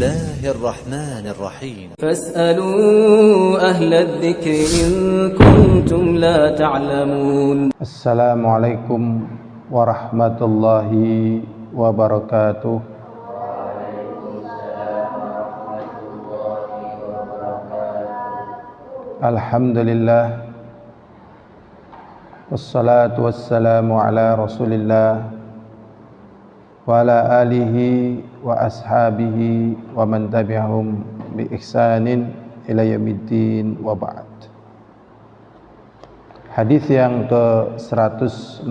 الله الرحمن الرحيم فاسألوا أهل الذكر إن كنتم لا تعلمون. السلام عليكم ورحمة الله وبركاته. Alhamdulillah, wassalatu wassalamu ala rasulillah wa ala alihi wa ashabihi wa man tabi'ahum bi ihsanin ila yaumiddin wa ba'd. Hadis yang ke-166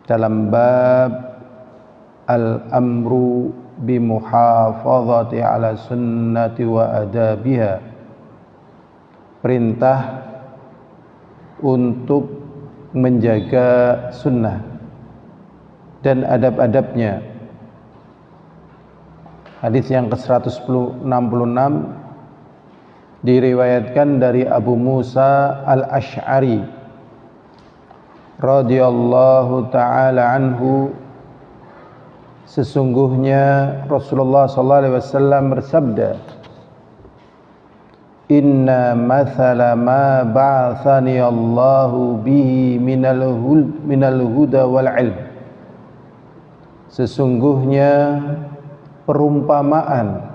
dalam bab al-amru bimuhafazati ala sunnati wa adabiha, perintah untuk menjaga sunnah dan adab-adabnya. Hadis yang ke-166 diriwayatkan dari Abu Musa al-Ash'ari radhiyallahu ta'ala anhu, sesungguhnya Rasulullah sallallahu alaihi wasallam bersabda, inna mathala ma ba'athani Allahu bihi minal huda wal ilm, sesungguhnya perumpamaan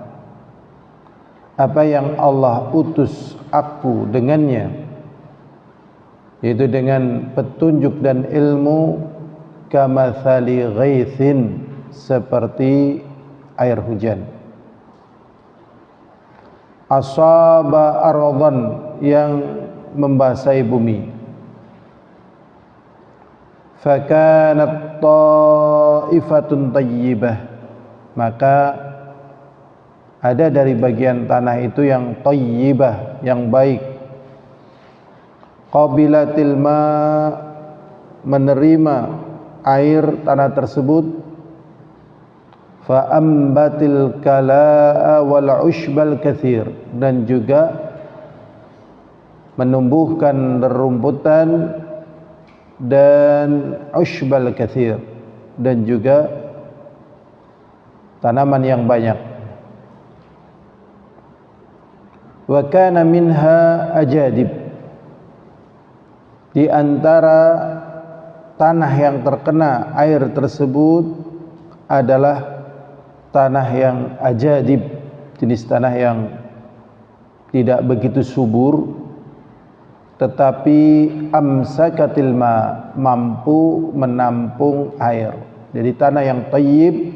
apa yang Allah utus aku dengannya, yaitu dengan petunjuk dan ilmu, kamathali ghaithin, seperti air hujan, asaba ardan, yang membasahi bumi, fakanat ta'ifatun tayyibah, maka ada dari bagian tanah itu yang tayyibah, yang baik, qabilatil ma, menerima air tanah tersebut, fa'ambatil kala'a wal ushbal kathir, dan juga menumbuhkan rerumputan dan ushbal kathir, dan juga tanaman yang banyak. Wa kana minha ajadib, di antara tanah yang terkena air tersebut adalah tanah yang ajadib, jenis tanah yang tidak begitu subur, tetapi amsakatil ma, mampu menampung air. Jadi tanah yang tayyib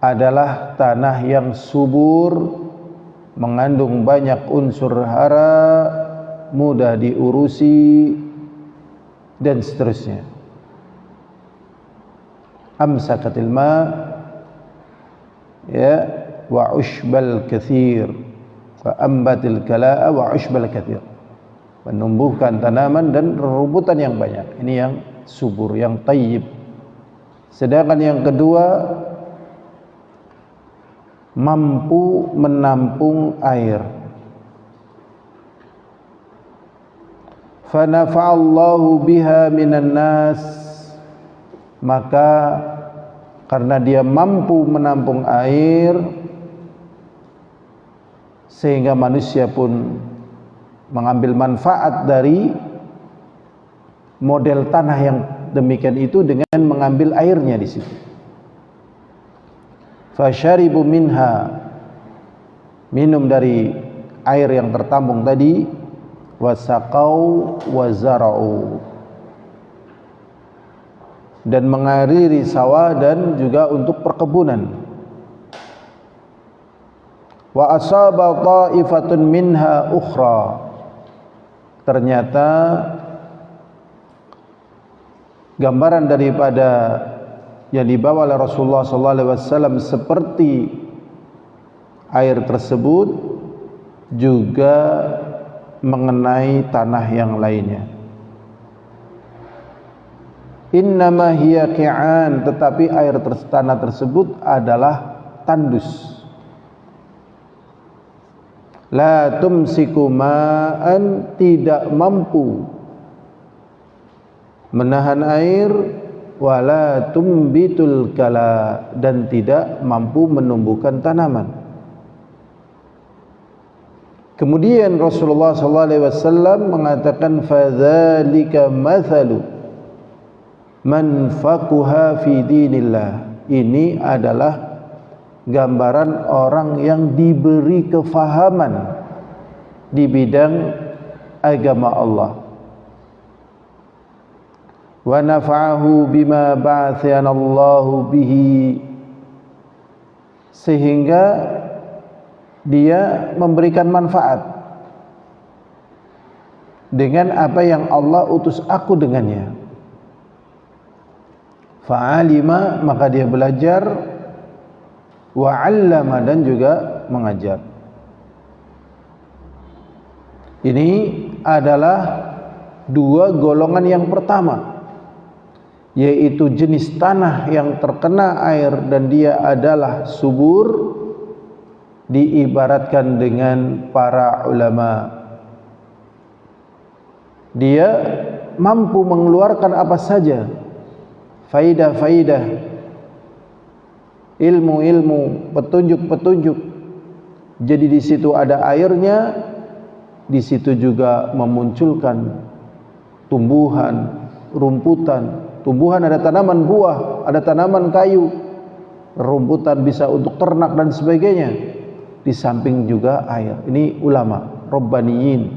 adalah tanah yang subur, mengandung banyak unsur hara, mudah diurusi, dan seterusnya. Amsakatil ma, ya, wa ushbal kathir, fa ambatil kala'a wa ushbal kathir, menumbuhkan tanaman dan rerumputan yang banyak. Ini yang subur, yang tayyib. Sedangkan yang kedua, mampu menampung air. Fa nafa'allahu biha minan nas, maka karena dia mampu menampung air, sehingga manusia pun mengambil manfaat dari model tanah yang demikian itu dengan mengambil airnya di situ. Fasyaribu minha, minum dari air yang tertampung tadi, wasaqau wazara'u, dan mengairi sawah dan juga untuk perkebunan. Wa asaba ta'ifatun minha ukhra, ternyata gambaran daripada yang dibawa oleh Rasulullah SAW seperti air tersebut juga mengenai tanah yang lainnya. Innama hiya qi'an, tetapi air tanah tersebut adalah tandus. La tumsiku ma'an, tidak mampu menahan air, wala tumbitul kala, dan tidak mampu menumbuhkan tanaman. Kemudian Rasulullah SAW mengatakan fadzalika mathalu man faquha fi dinillah. Ini adalah gambaran orang yang diberi kefahaman di bidang agama Allah. Wa nafa'ahu bima ba'athanallahu bihi, sehingga dia memberikan manfaat dengan apa yang Allah utus aku dengannya. Fa'alima, maka dia belajar, wa'allama, dan juga mengajar. Ini adalah dua golongan yang pertama, yaitu jenis tanah yang terkena air dan dia adalah subur, diibaratkan dengan para ulama. Dia mampu mengeluarkan apa saja, faidah-faidah, ilmu-ilmu, petunjuk-petunjuk. Jadi di situ ada airnya, di situ juga memunculkan tumbuhan, rumputan. Tumbuhan ada tanaman buah, ada tanaman kayu, rumputan bisa untuk ternak dan sebagainya. Di samping juga air. Ini ulama Rabbaniyin.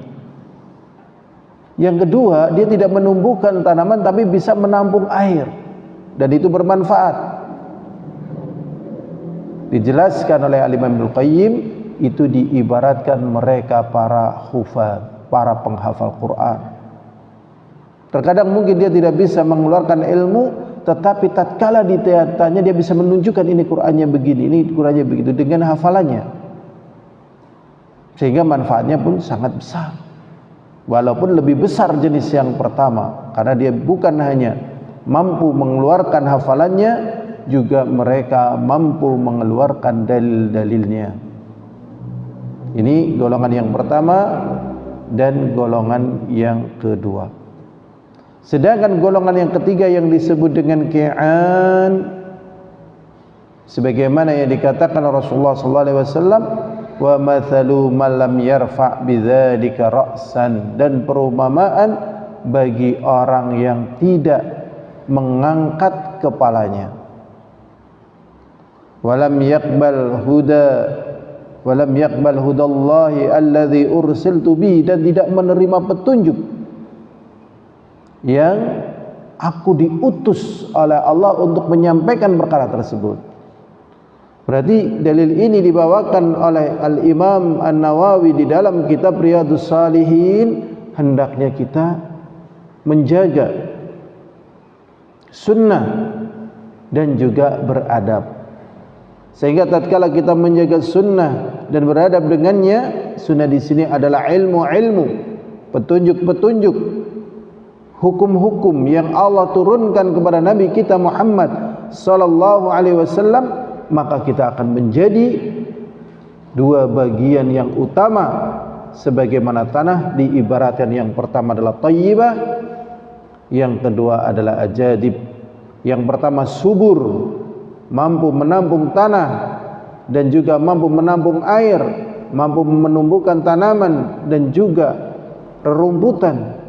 Yang kedua, dia tidak menumbuhkan tanaman tapi bisa menampung air, dan itu bermanfaat. Dijelaskan oleh Al-Imam Ibnu Qayyim, itu diibaratkan mereka para hufaz, para penghafal Quran. Terkadang mungkin dia tidak bisa mengeluarkan ilmu, tetapi tatkala ditanya dia bisa menunjukkan ini Qur'annya begini, ini Qur'annya begitu dengan hafalannya. Sehingga manfaatnya pun sangat besar, walaupun lebih besar jenis yang pertama, karena dia bukan hanya mampu mengeluarkan hafalannya, juga mereka mampu mengeluarkan dalil-dalilnya. Ini golongan yang pertama dan golongan yang kedua. Sedangkan golongan yang ketiga yang disebut dengan ki'an, sebagaimana yang dikatakan Rasulullah SAW, wa mathalu man lam yarfa' bidzalika ra'san, dan perumpamaan bagi orang yang tidak mengangkat kepalanya. Walam yaqbal hudallahi alladzi ursiltu bi, dan tidak menerima petunjuk yang aku diutus oleh Allah untuk menyampaikan perkara tersebut. Berarti dalil ini dibawakan oleh Al-Imam An-Nawawi di dalam kitab Riyadhus Shalihin. Hendaknya kita menjaga sunnah dan juga beradab, sehingga tatkala kita menjaga sunnah dan beradab dengannya, sunnah di sini adalah ilmu-ilmu, petunjuk-petunjuk, hukum-hukum yang Allah turunkan kepada Nabi kita Muhammad sallallahu alaihi wasallam, maka kita akan menjadi dua bagian yang utama. Sebagaimana tanah diibaratkan, yang pertama adalah thayyibah, yang kedua adalah ajadib. Yang pertama subur, mampu menampung tanah dan juga mampu menampung air, mampu menumbuhkan tanaman dan juga rerumputan.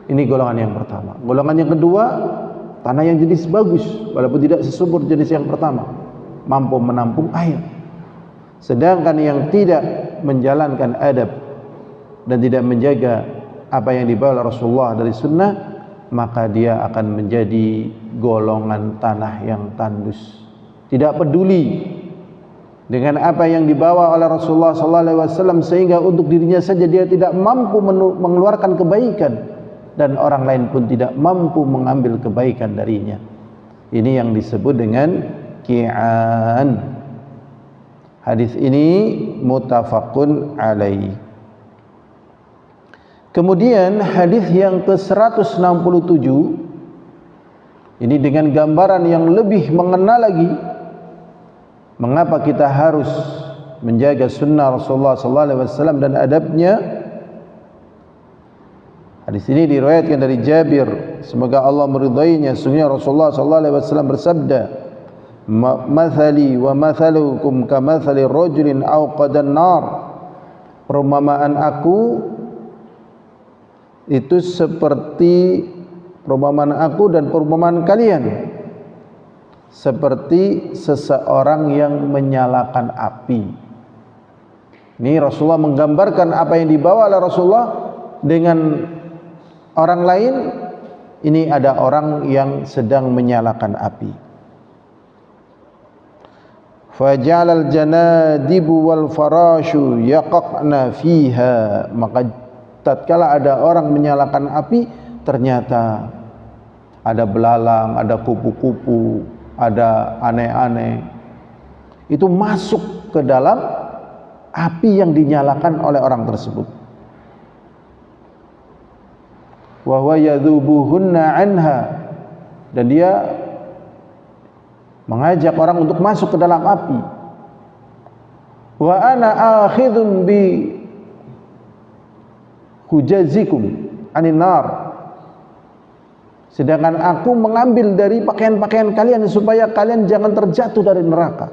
Ini golongan yang pertama. Golongan yang kedua, tanah yang jenis bagus walaupun tidak sesubur jenis yang pertama, mampu menampung air. Sedangkan yang tidak menjalankan adab dan tidak menjaga apa yang dibawa Rasulullah dari sunnah, maka dia akan menjadi golongan tanah yang tandus, tidak peduli dengan apa yang dibawa oleh Rasulullah SAW, sehingga untuk dirinya saja dia tidak mampu mengeluarkan kebaikan, dan orang lain pun tidak mampu mengambil kebaikan darinya. Ini yang disebut dengan ki'an. Hadis ini muttafaqun alaih. Kemudian hadis yang ke-167 ini dengan gambaran yang lebih mengena lagi mengapa kita harus menjaga sunnah Rasulullah SAW dan adabnya. Hadis ini diriwayatkan dari Jabir, semoga Allah meridainya, sesungguhnya Rasulullah sallallahu alaihi wasallam bersabda, "Mathali wa mathalukum kamathali rajulin awqadan nar." Perumpamaan aku itu seperti perumpamaan aku dan perumpamaan kalian seperti seseorang yang menyalakan api. Ini Rasulullah menggambarkan apa yang dibawa oleh Rasulullah dengan orang lain. Ini ada orang yang sedang menyalakan api. Fajalal janadibu wal farashu yaqaqna fiha. Maka tatkala ada orang menyalakan api, ternyata ada belalang, ada kupu-kupu, ada aneh-aneh. Itu masuk ke dalam api yang dinyalakan oleh orang tersebut. Wa huwa yadhubuhunna anha, dan dia mengajak orang untuk masuk ke dalam api. Wa ana akhidun bi hujazikum anin nar, sedangkan aku mengambil dari pakaian-pakaian kalian supaya kalian jangan terjatuh dari neraka.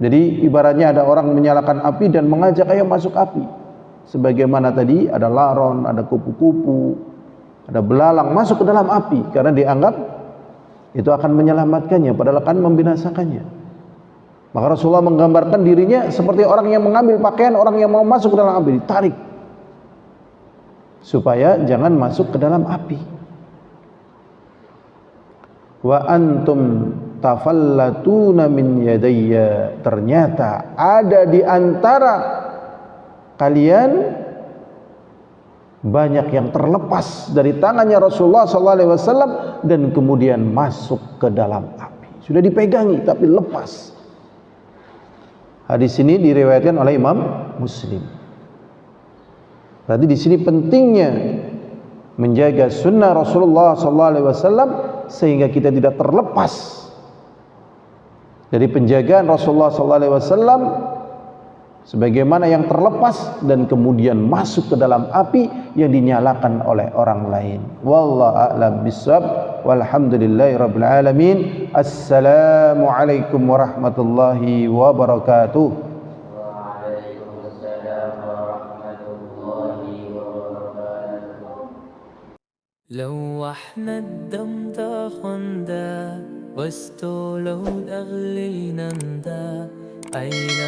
Jadi ibaratnya ada orang menyalakan api dan mengajak ayo masuk api. Sebagaimana tadi ada laron, ada kupu-kupu, ada belalang masuk ke dalam api karena dianggap itu akan menyelamatkannya, padahal akan membinasakannya. Maka Rasulullah menggambarkan dirinya seperti orang yang mengambil pakaian orang yang mau masuk ke dalam api, ditarik supaya jangan masuk ke dalam api. Wa antum tafallatuna min yadayya, ternyata ada di antara kalian banyak yang terlepas dari tangannya Rasulullah SAW dan kemudian masuk ke dalam api. Sudah dipegangi tapi lepas. Hadis ini diriwayatkan oleh Imam Muslim. Berarti di sini pentingnya menjaga sunnah Rasulullah SAW sehingga kita tidak terlepas dari penjagaan Rasulullah SAW, sebagaimana yang terlepas dan kemudian masuk ke dalam api yang dinyalakan oleh orang lain. Wallahu a'lam bishawab. Walhamdulillahirabbil alamin. Assalamu alaikum warahmatullahi wabarakatuh. Waalaikumsalam warahmatullahi wabarakatuh. لوحنا الدم تاخندا واستولوا الأغلي نندا أين